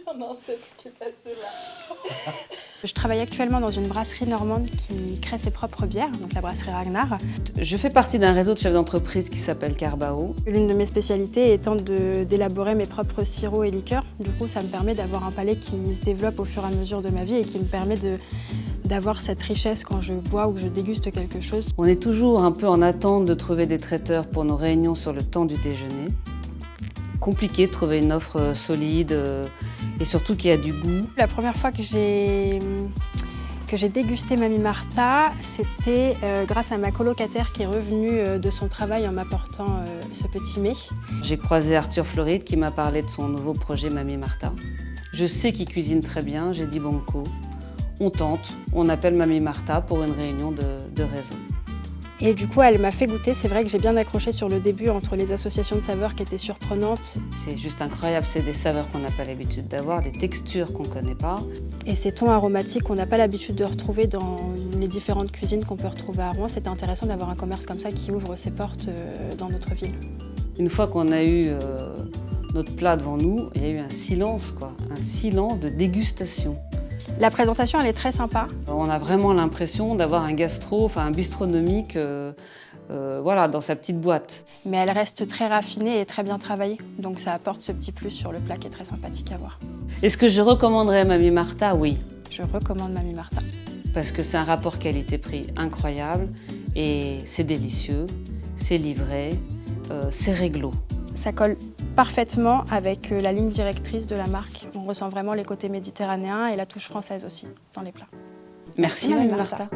Un insecte qui est passé là. Je travaille actuellement dans une brasserie normande qui crée ses propres bières, donc la brasserie Ragnar. Je fais partie d'un réseau de chefs d'entreprise qui s'appelle Carbao. L'une de mes spécialités étant d'élaborer mes propres sirops et liqueurs. Du coup, ça me permet d'avoir un palais qui se développe au fur et à mesure de ma vie et qui me permet d'avoir cette richesse quand je bois ou que je déguste quelque chose. On est toujours un peu en attente de trouver des traiteurs pour nos réunions sur le temps du déjeuner. Compliqué de trouver une offre solide et surtout qui a du goût. La première fois que j'ai dégusté Mamie Martha, c'était grâce à ma colocataire qui est revenue de son travail en m'apportant ce petit mets. J'ai croisé Arthur Floride qui m'a parlé de son nouveau projet Mamie Martha. Je sais qu'il cuisine très bien, j'ai dit banco. On tente, on appelle Mamie Martha pour une réunion de réseau. Et du coup, elle m'a fait goûter. C'est vrai que j'ai bien accroché sur le début entre les associations de saveurs qui étaient surprenantes. C'est juste incroyable, c'est des saveurs qu'on n'a pas l'habitude d'avoir, des textures qu'on ne connaît pas. Et ces tons aromatiques qu'on n'a pas l'habitude de retrouver dans les différentes cuisines qu'on peut retrouver à Rouen. C'était intéressant d'avoir un commerce comme ça qui ouvre ses portes dans notre ville. Une fois qu'on a eu notre plat devant nous, il y a eu un silence de dégustation. La présentation, elle est très sympa. On a vraiment l'impression d'avoir un gastro, un bistronomique dans sa petite boîte. Mais elle reste très raffinée et très bien travaillée. Donc ça apporte ce petit plus sur le plat qui est très sympathique à voir. Est-ce que je recommanderais Mamie Martha? Oui. Je recommande Mamie Martha. Parce que c'est un rapport qualité-prix incroyable et c'est délicieux, c'est livré, c'est réglo. Ça colle parfaitement avec la ligne directrice de la marque. On ressent vraiment les côtés méditerranéens et la touche française aussi dans les plats. Merci Mamie Martha.